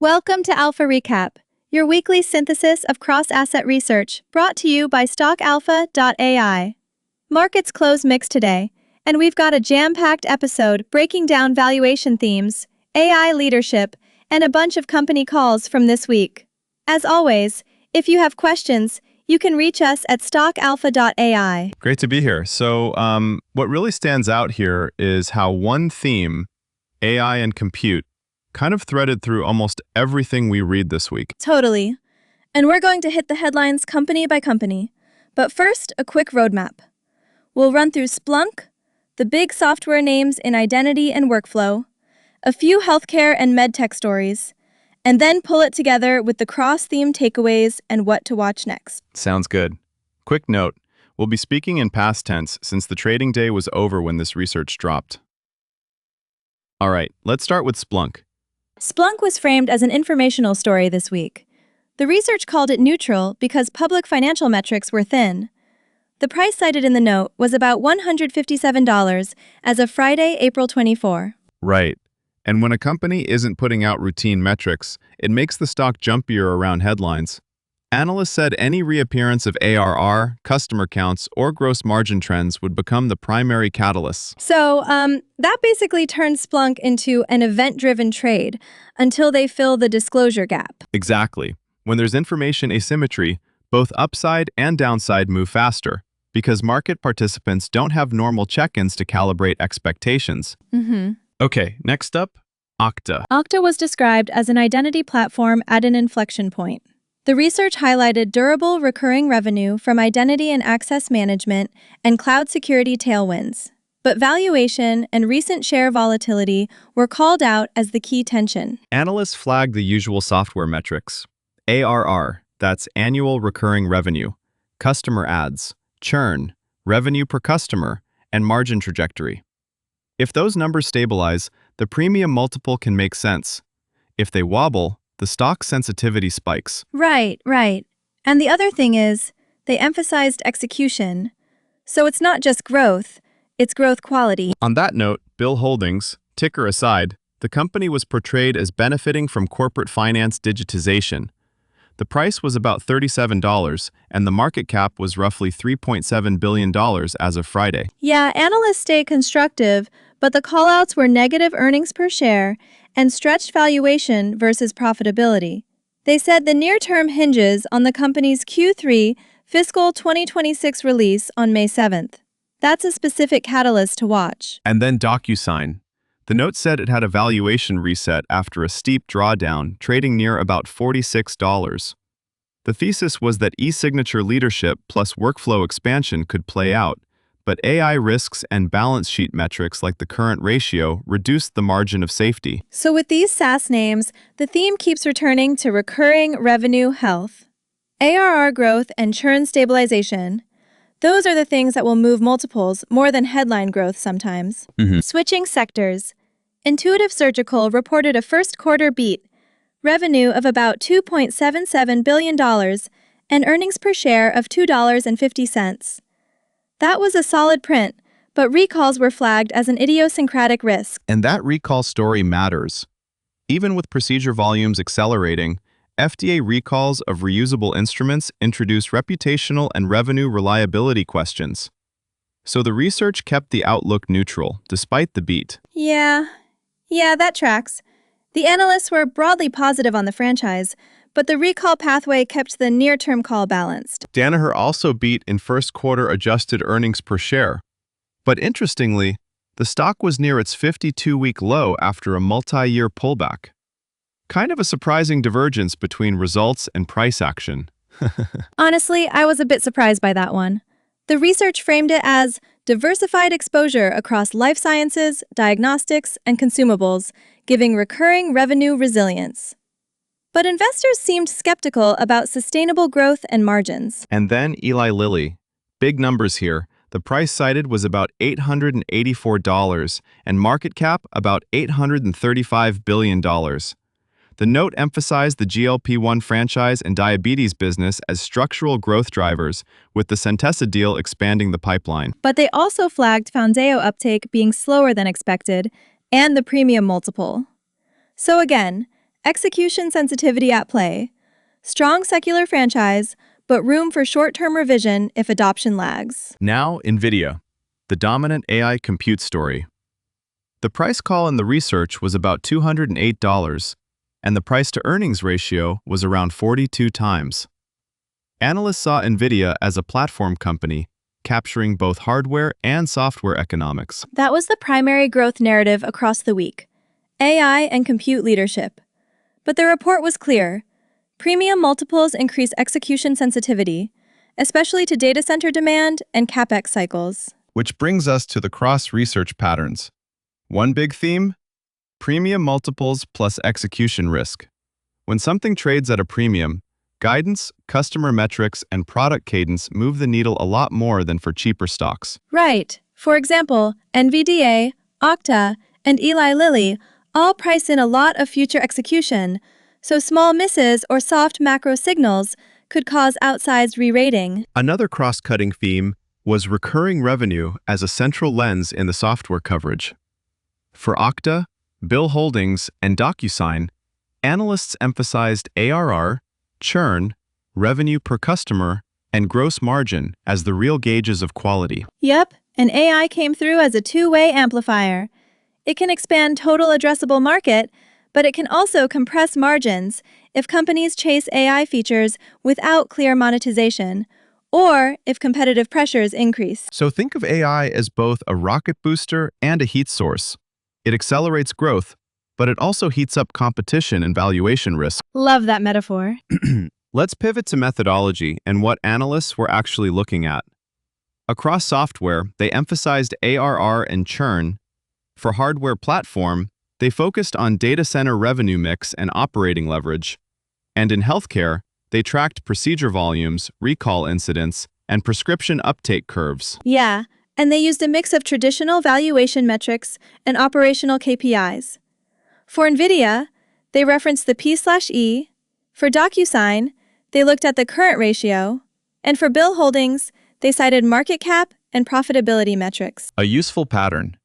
Welcome to Alpha Recap, your weekly synthesis of cross-asset research brought to you by StockAlpha.ai. Markets close mixed today, and we've got a jam-packed episode breaking down valuation themes, AI leadership, and a bunch of company calls from this week. As always, if you have questions, you can reach us at StockAlpha.ai. Great to be here. So what really stands out here is how one theme, AI and compute, kind of threaded through almost everything we read this week. Totally. And we're going to hit the headlines company by company. But first, a quick roadmap. We'll run through Splunk, the big software names in identity and workflow, a few healthcare and medtech stories, and then pull it together with the cross-theme takeaways and what to watch next. Sounds good. Quick note, we'll be speaking in past tense since the trading day was over when this research dropped. All right, let's start with Splunk. Splunk was framed as an informational story this week. The research called it neutral because public financial metrics were thin. The price cited in the note was about $157 as of Friday, April 24. Right. And when a company isn't putting out routine metrics, it makes the stock jumpier around headlines. Analysts said any reappearance of ARR, customer counts, or gross margin trends would become the primary catalysts. So, that basically turns Splunk into an event-driven trade until they fill the disclosure gap. Exactly. When there's information asymmetry, both upside and downside move faster, because market participants don't have normal check-ins to calibrate expectations. Okay, next up, Okta. Okta was described as an identity platform at an inflection point. The research highlighted durable recurring revenue from identity and access management and cloud security tailwinds. But valuation and recent share volatility were called out as the key tension. Analysts flagged the usual software metrics. ARR, that's annual recurring revenue, customer adds, churn, revenue per customer, and margin trajectory. If those numbers stabilize, the premium multiple can make sense. If they wobble, the stock sensitivity spikes. Right. And the other thing is, they emphasized execution. So it's not just growth, it's growth quality. On that note, Bill Holdings, ticker aside, the company was portrayed as benefiting from corporate finance digitization. The price was about $37, and the market cap was roughly $3.7 billion as of Friday. Yeah, analysts stay constructive, but the callouts were negative earnings per share and stretched valuation versus profitability. They said the near term hinges on the company's Q3 fiscal 2026 release on May 7th. That's a specific catalyst to watch. And then DocuSign. The note said it had a valuation reset after a steep drawdown, trading near about $46. The thesis was that e-signature leadership plus workflow expansion could play out, but AI risks and balance sheet metrics like the current ratio reduced the margin of safety. So with these SaaS names, the theme keeps returning to recurring revenue health. ARR growth and churn stabilization. Those are the things that will move multiples more than headline growth sometimes. Switching sectors. Intuitive Surgical reported a first quarter beat, revenue of about $2.77 billion, and earnings per share of $2.50. That was a solid print, but recalls were flagged as an idiosyncratic risk. And that recall story matters. Even with procedure volumes accelerating, FDA recalls of reusable instruments introduce reputational and revenue reliability questions. So the research kept the outlook neutral, despite the beat. Yeah, that tracks. The analysts were broadly positive on the franchise, but the recall pathway kept the near-term call balanced. Danaher also beat in first quarter adjusted earnings per share. But interestingly, the stock was near its 52-week low after a multi-year pullback. Kind of a surprising divergence between results and price action. Honestly, I was a bit surprised by that one. The research framed it as diversified exposure across life sciences, diagnostics, and consumables, giving recurring revenue resilience. But investors seemed skeptical about sustainable growth and margins. And then Eli Lilly. Big numbers here. The price cited was about $884 and market cap about $835 billion. The note emphasized the GLP-1 franchise and diabetes business as structural growth drivers, with the Centessa deal expanding the pipeline. But they also flagged Foundayo uptake being slower than expected and the premium multiple. So again, execution sensitivity at play. Strong secular franchise, but room for short-term revision if adoption lags. Now, NVIDIA, the dominant AI compute story. The price call in the research was about $208, and the price-to-earnings ratio was around 42 times. Analysts saw NVIDIA as a platform company, capturing both hardware and software economics. That was the primary growth narrative across the week: AI and compute leadership. But the report was clear. Premium multiples increase execution sensitivity, especially to data center demand and CapEx cycles. Which brings us to the cross-research patterns. One big theme: premium multiples plus execution risk. When something trades at a premium, guidance, customer metrics, and product cadence move the needle a lot more than for cheaper stocks. Right. For example, NVDA, Okta, and Eli Lilly all price in a lot of future execution, so small misses or soft macro signals could cause outsized re-rating. Another cross-cutting theme was recurring revenue as a central lens in the software coverage. For Okta, Bill Holdings, and DocuSign, analysts emphasized ARR, churn, revenue per customer, and gross margin as the real gauges of quality. Yep, and AI came through as a two-way amplifier. It can expand total addressable market, but it can also compress margins if companies chase AI features without clear monetization, or if competitive pressures increase. So think of AI as both a rocket booster and a heat source. It accelerates growth, but it also heats up competition and valuation risk. Love that metaphor. Let's pivot to methodology and what analysts were actually looking at. Across software, they emphasized ARR and churn. For hardware platform, they focused on data center revenue mix and operating leverage. And in healthcare, they tracked procedure volumes, recall incidents, and prescription uptake curves. Yeah, and they used a mix of traditional valuation metrics and operational KPIs. For NVIDIA, they referenced the P/E. For DocuSign, they looked at the current ratio. And for Bill Holdings, they cited market cap and profitability metrics. A useful pattern.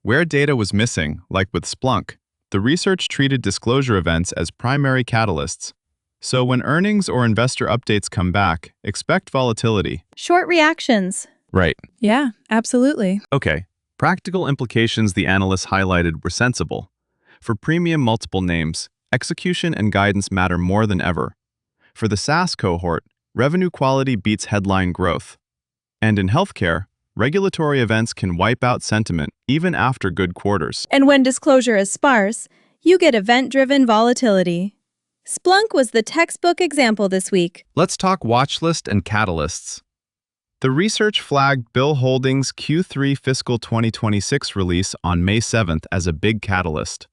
Where data was missing, like with Splunk, the research treated disclosure events as primary catalysts. So when earnings or investor updates come back, expect volatility. Short reactions. Right. Yeah, absolutely. Okay. Practical implications the analysts highlighted were sensible. For premium multiple names, execution and guidance matter more than ever. For the SaaS cohort, revenue quality beats headline growth. And in healthcare, regulatory events can wipe out sentiment even after good quarters. And when disclosure is sparse, you get event-driven volatility. Splunk was the textbook example this week. Let's talk watchlist and catalysts. The research flagged Bill Holdings' Q3 fiscal 2026 release on May 7th as a big catalyst.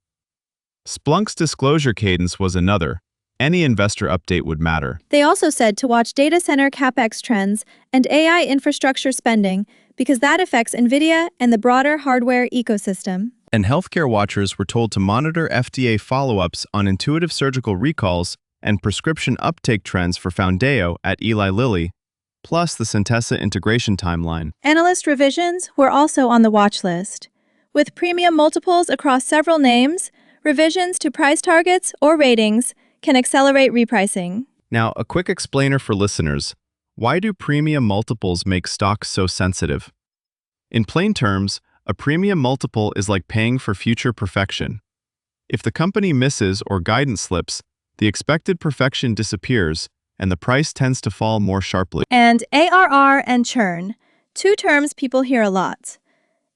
Splunk's disclosure cadence was another. Any investor update would matter. They also said to watch data center CapEx trends and AI infrastructure spending because that affects NVIDIA and the broader hardware ecosystem. And healthcare watchers were told to monitor FDA follow-ups on Intuitive surgical recalls and prescription uptake trends for Foundeo at Eli Lilly, plus the Centessa integration timeline. Analyst revisions were also on the watch list. With premium multiples across several names, revisions to price targets or ratings can accelerate repricing. Now, a quick explainer for listeners. Why do premium multiples make stocks so sensitive? In plain terms, a premium multiple is like paying for future perfection. If the company misses or guidance slips, the expected perfection disappears, and the price tends to fall more sharply. And ARR and churn, two terms people hear a lot.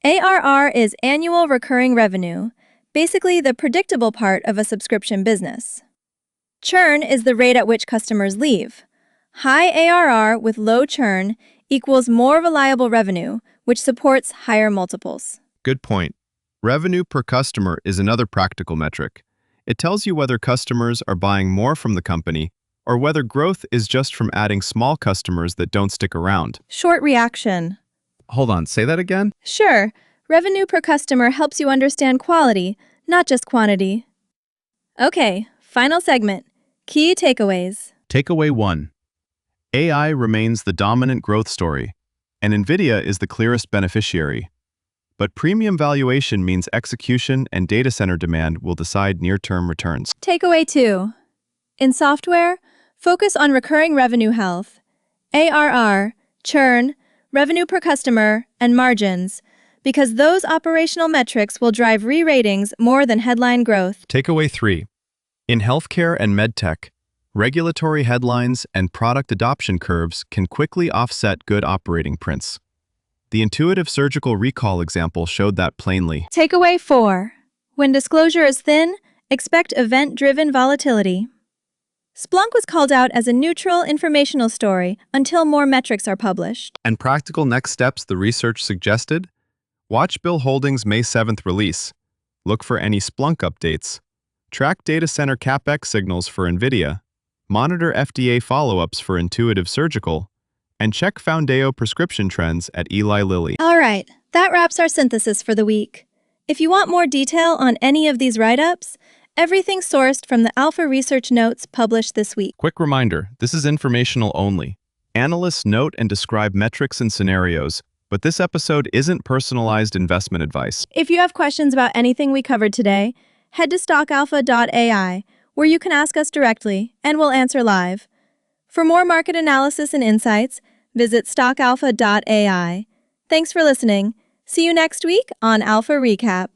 ARR is annual recurring revenue, basically the predictable part of a subscription business. Churn is the rate at which customers leave. High ARR with low churn equals more reliable revenue, which supports higher multiples. Good point. Revenue per customer is another practical metric. It tells you whether customers are buying more from the company or whether growth is just from adding small customers that don't stick around. Short reaction. Hold on, say that again? Sure, revenue per customer helps you understand quality, not just quantity. Okay, final segment. Key takeaways. Takeaway 1. AI remains the dominant growth story, and NVIDIA is the clearest beneficiary. But premium valuation means execution and data center demand will decide near-term returns. Takeaway 2. In software, focus on recurring revenue health, ARR, churn, revenue per customer, and margins, because those operational metrics will drive re-ratings more than headline growth. Takeaway 3. In healthcare and medtech, regulatory headlines and product adoption curves can quickly offset good operating prints. The intuitive surgical recall example showed that plainly. Takeaway 4. When disclosure is thin, expect event-driven volatility. Splunk was called out as a neutral, informational story until more metrics are published. And practical next steps the research suggested? Watch Bill Holdings' May 7th release. Look for any Splunk updates. Track data center CapEx signals for NVIDIA. Monitor FDA follow-ups for Intuitive Surgical. And check Foundeo prescription trends at Eli Lilly. All right, that wraps our synthesis for the week. If you want more detail on any of these write-ups, everything sourced from the Alpha Research notes published this week. Quick reminder, this is informational only. Analysts note and describe metrics and scenarios, but this episode isn't personalized investment advice. If you have questions about anything we covered today, head to stockalpha.ai, where you can ask us directly, and we'll answer live. For more market analysis and insights, visit stockalpha.ai. Thanks for listening. See you next week on Alpha Recap.